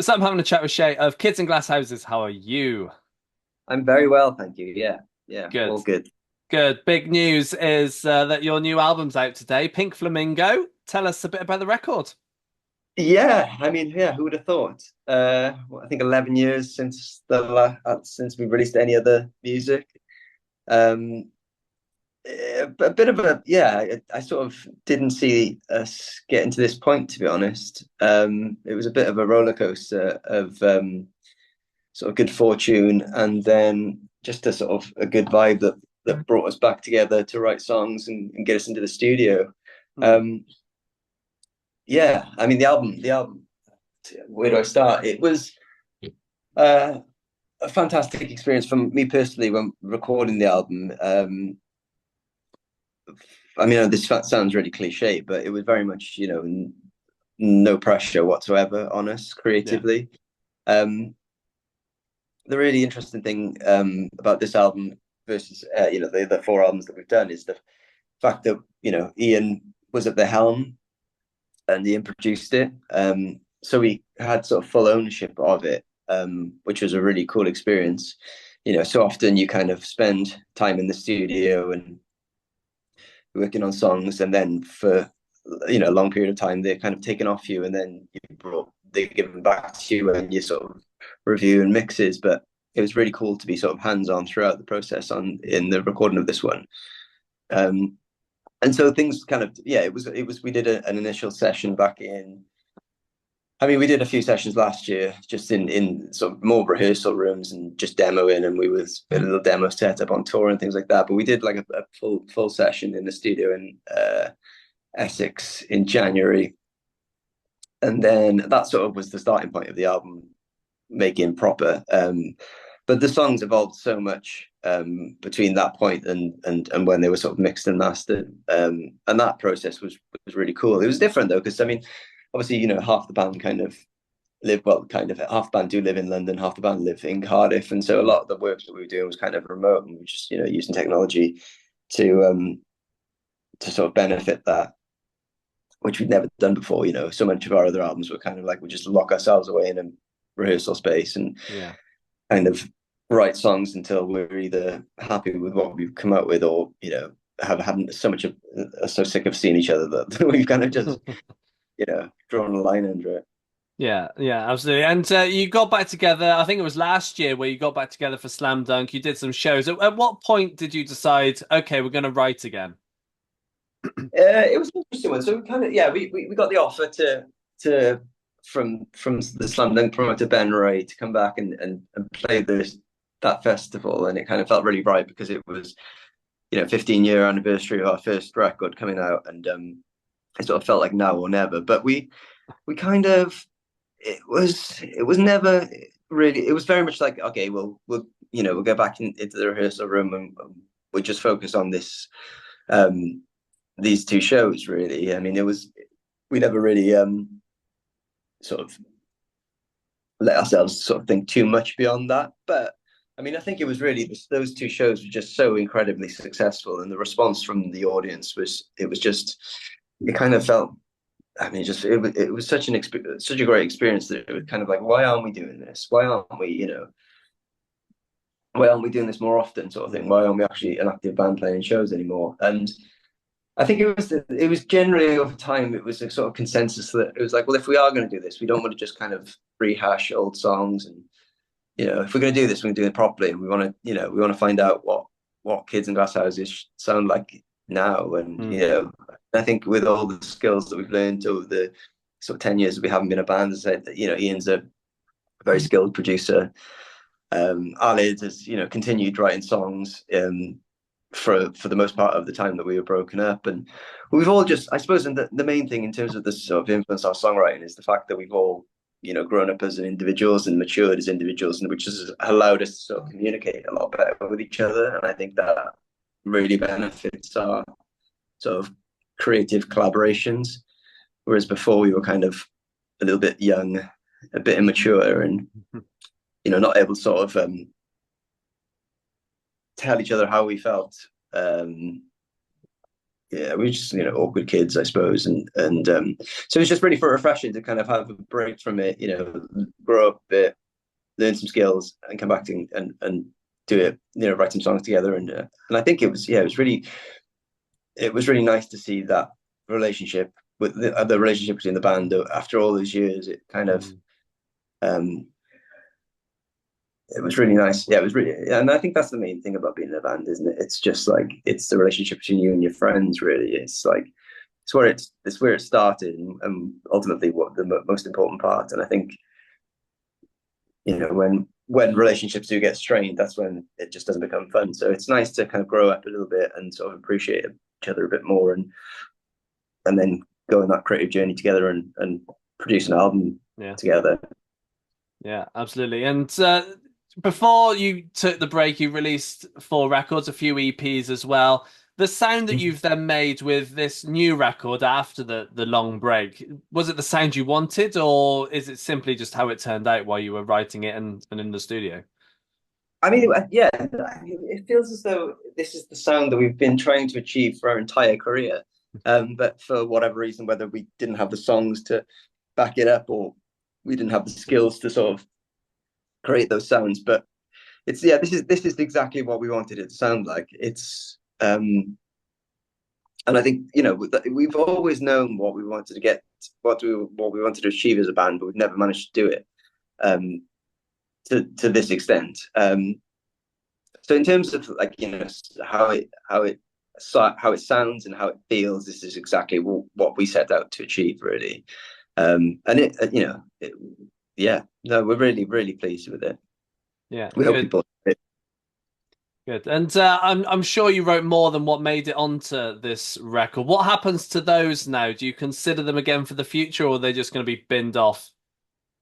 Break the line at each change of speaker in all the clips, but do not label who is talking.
So I'm having a chat with Shay of Kids in Glass Houses. How are you?
I'm very well, thank you. Yeah, yeah,
Good.
all good.
Good. Big news is that your new album's out today, Pink Flamingo. Tell us a bit about the record.
Yeah, I mean, yeah, who would have thought? I think 11 years since since we released any other music. Um, a bit of a yeah. I sort of didn't see us getting to this point, to be honest. It was a bit of a roller coaster of sort of good fortune, and then just a sort of a good vibe that brought us back together to write songs and get us into the studio.
Hmm.
Um, yeah, I mean the album. Where do I start? It was uh, a fantastic experience for me personally when recording the album. I mean, this sounds really cliche, but it was very much, no pressure whatsoever on us
Yeah.
creatively. Um, the really interesting thing about this album versus, the four albums that we've done is the fact that, Ian was at the helm and Ian produced it. So we had sort of full ownership of it, which was a really cool experience. So often you kind of spend time in the studio and working on songs, and then for a long period of time they're kind of taken off you, and then they give them back to you and you sort of review and mixes. But it was really cool to be sort of hands on throughout the process on in the recording of this one. Um, and so things kind of it was we did an initial session back in. I mean, we did a few sessions last year, just in sort of more rehearsal rooms and just demoing, and we was a little demo set up on tour and things like that. But we did like a full session in the studio in Essex in January, and then that sort of was the starting point of the album making proper. But the songs evolved so much between that point and when they were sort of mixed and mastered, and that process was really cool. It was different though, because I mean, obviously, half the band kind of kind of half the band do live in London, half the band live in Cardiff, and so a
Hmm.
lot of the work that we were doing was kind of remote, and we were just using technology to to sort of benefit that, which we'd never done before. So much of our other albums were kind of like we just lock ourselves away in a rehearsal space and
Yeah.
kind of write songs until we're either happy with what we've come up with, or have haven't so much of are so sick of seeing each other that we've kind of just drawn a line under it.
Yeah, yeah, absolutely. And you got back together, I think it was last year where you got back together for Slam Dunk. You did some shows. At what point did you decide, okay, we're going to write again?
It was an interesting one. So we kind of we got the offer to from the Slam Dunk promoter Ben Ray to come back and play that festival, and it kind of felt really right because it was 15-year anniversary of our first record coming out, and it sort of felt like now or never. But we kind of it was never really. It was very much like, okay, we'll go back into the rehearsal room, and we'll just focus on um these two shows, really. I mean, we never really sort of let ourselves sort of think too much beyond that. But I mean, I think it was really those two shows were just so incredibly successful, and the response from the audience was just it kind of felt. I mean, just it was such a great experience that it was kind of like, why aren't we doing this? Why aren't we doing this more often, sort of thing?
Hmm.
Why aren't we actually an active band playing shows anymore? And I think it was generally over time it was a sort of consensus that it was like, well, if we are going to do this, we don't want to just kind of rehash old songs, and if we're going to do this, we're going to do it properly, and we want to find out what Kids in Glass Houses sound like now, and
Hmm.
I think with all the skills that we've learned over the sort of 10 years that we haven't been a band, as I said, Ian's a very skilled producer. Alid has continued writing songs for the most part of the time that we were broken up, and we've all just, I suppose, and the main thing in terms of this sort of influence our songwriting is the fact that we've all grown up as individuals and matured as individuals, and which has allowed us to sort of communicate a lot better with each other, and I think that really benefits our sort of creative collaborations, whereas before we were kind of a little bit young, a bit immature, and not able to sort of tell each other how we felt, um, yeah, we were just, awkward kids, I suppose, and so it's just really refreshing to kind of have a break from it, grow up a bit, learn some skills, and come back to and do it, write some songs together, and I think it was really nice to see that relationship with the relationship between the band after all those years. It kind of um it was really nice. Yeah, it was really, and I think that's the main thing about being in a band, isn't it? It's just like it's the relationship between you and your friends. Really, it's like it's where it started, and ultimately what the most important part. And I think when relationships do get strained, that's when it just doesn't become fun. So it's nice to kind of grow up a little bit and sort of appreciate each other a bit more, and then go on that creative journey together and produce an album together.
Yeah, absolutely. And before you took the break, you released 4 records, a few EPs as well. The sound that you've then made with this new record after the long break, was it the sound you wanted, or is it simply just how it turned out while you were writing it and in the studio?
I mean, yeah, it feels as though this is the sound that we've been trying to achieve for our entire career. But for whatever reason, whether we didn't have the songs to back it up or we didn't have the skills to sort of create those sounds. But this is exactly what we wanted it to sound like. It's and I think we've always known what we wanted to get, what we wanted to achieve as a band, but we've never managed to do it to this extent. So in terms of like how it sounds and how it feels, this is exactly what we set out to achieve, really. And yeah, no, we're really really pleased with it.
Yeah,
We hope
good.
people.
Good. And I'm sure you wrote more than what made it onto this record. What happens to those now? Do you consider them again for the future, or are they just going to be binned off?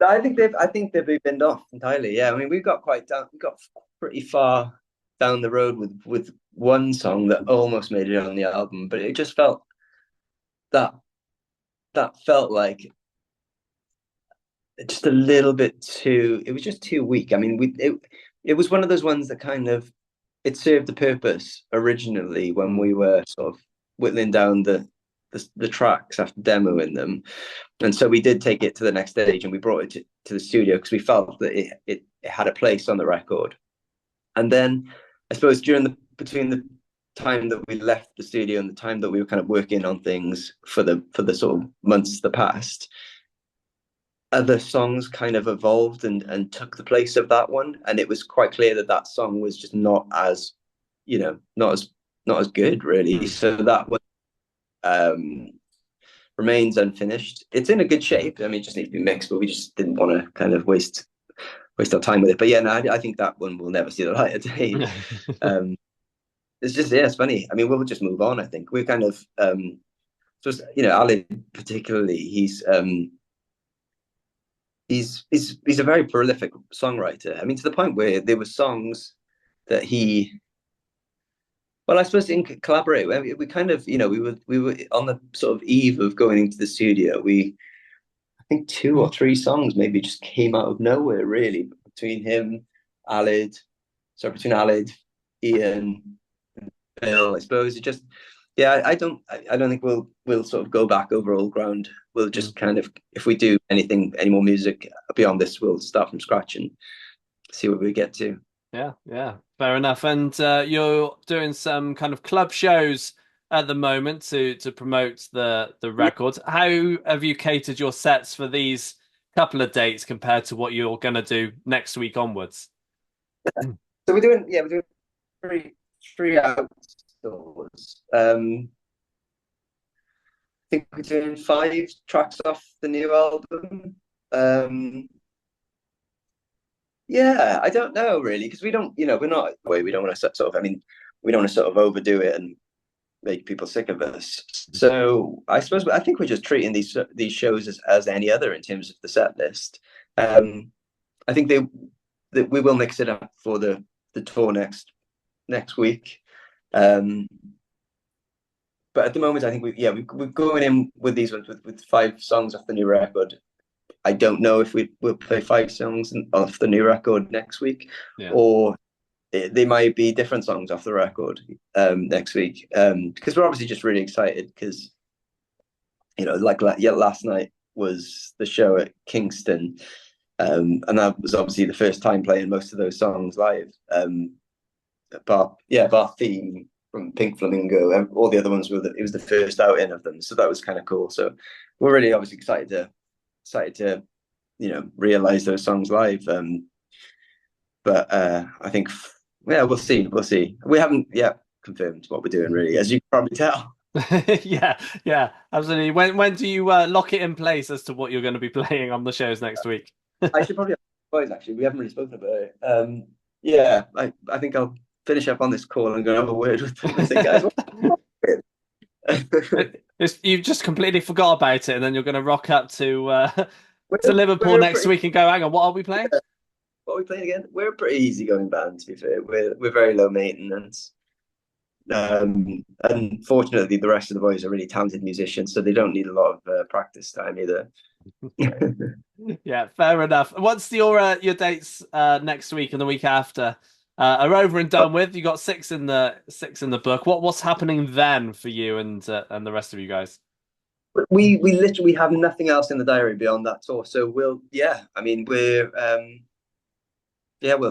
I think they've been binned off entirely. Yeah, I mean, we got pretty far down the road with one song that almost made it on the album, but it just felt that felt like just a little bit too. It was just too weak. I mean, it was one of those ones that kind of it served the purpose originally when we were sort of whittling down the tracks after demoing them, and so we did take it to the next stage and we brought it to the studio because we felt that it had a place on the record. And then I suppose between the time that we left the studio and the time that we were kind of working on things for the sort of months that passed, other songs kind of evolved and took the place of that one, and it was quite clear that that song was just not as not as good, really. So that one remains unfinished. It's in a good shape. I mean, it just needs to be mixed, but we just didn't want to kind of waste our time with it. But yeah, no, I think that one will never see the light of day. It's just, yeah, it's funny. I mean, we'll just move on. I think we're kind of just Ali particularly. He's a very prolific songwriter. I mean, to the point where there were songs that well, I suppose he didn't collaborate. We kind of, we were on the sort of eve of going into the studio. I think 2 or 3 songs maybe just came out of nowhere, really, between him, Aled, between Aled, Ian, Bill. I suppose it just, yeah, I don't think we'll sort of go back over old ground. We'll just kind of, if we do any more music beyond this, we'll start from scratch and see what we get to.
Yeah, fair enough. And you're doing some kind of club shows at the moment to promote the record. How have you catered your sets for these couple of dates compared to what you're going to do next week onwards?
So we're doing three outdoors. I think we're doing 5 tracks off the new album. Yeah, I don't know really because we don't, we're not we don't want to sort of. I mean, we don't want to sort of overdo it and make people sick of us. So I suppose I think we're just treating these shows as any other in terms of the set list. I think that we will mix it up for the tour next week. But at the moment, I think we're going in with these ones with 5 songs off the new record. I don't know if we'll play 5 songs off the new record next week, or they might be different songs off the record next week, because we're obviously just really excited because like yeah, last night was the show at Kingston, and that was obviously the first time playing most of those songs live. Bar Theme from Pink Flamingo, and all the other ones it was the first outing of them, so that was kind of cool. So we're really obviously excited to realize those songs live. But I think yeah, we'll see. We haven't yet confirmed what we're doing really, as you can probably tell.
Yeah, yeah, absolutely. When do you lock it in place as to what you're going to be playing on the shows next week?
I should probably ask the boys actually. We haven't really spoken about it. Yeah, I think I'll finish up on this call and go have a word with them and say, guys,
You've just completely forgot about it, and then you're going to rock up to Liverpool
we're
next
pretty.
week and go, hang on, what are we playing?
What are we playing again? We're a pretty easygoing band, to be fair. We're very low maintenance. Unfortunately, the rest of the boys are really talented musicians, so they don't need a lot of practice time either.
Yeah, fair enough. What's your dates next week and the week after are over and done with? You got six in the book. What's happening then for you and the rest of you guys?
We literally have nothing else in the diary beyond that tour. So I mean we'll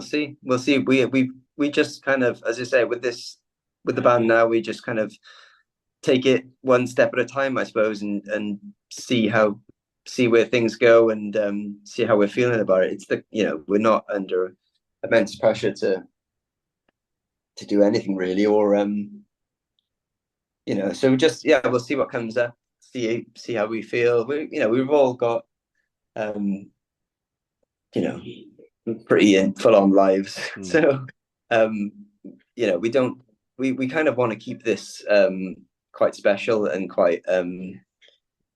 see. We'll see. We just kind of, as I say, with the band now, we just kind of take it one step at a time, I suppose, and see where things go, and see how we're feeling about it. We're not under immense pressure to do anything really, or so just we'll see what comes up, see how we feel. We've all got um, pretty full on lives, so we don't we kind of want to keep this quite special and quite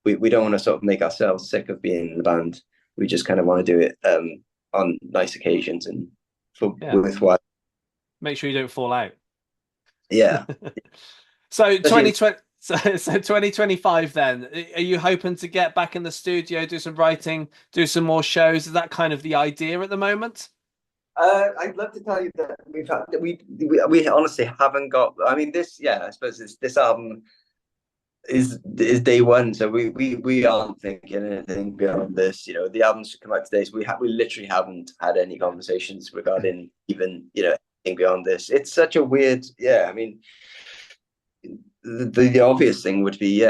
we don't want to sort of make ourselves sick of being in the band. We just kind of want to do it on nice occasions and with what.
Make sure you don't fall out.
Yeah.
So 2020, so 2025 then, are you hoping to get back in the studio, do some writing, do some more shows? Is that kind of the idea at the moment?
I'd love to tell you that we honestly haven't got. I mean, I suppose this album is day one, so we aren't thinking anything beyond this. The album should come out today, so we literally haven't had any conversations regarding even anything beyond this. It's such a weird, yeah. I mean, the obvious thing would be,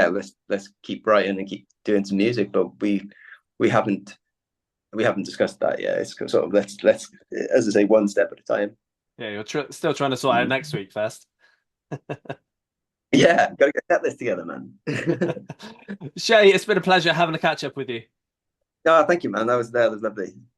let's keep writing and keep doing some music, but we haven't discussed that yet. It's sort of let's as I say, one step at a time.
Yeah, you're still trying to sort out next week first.
Yeah, gotta get this together, man.
Shay, it's been a pleasure having a catch up with you.
No, thank you, man. That was lovely.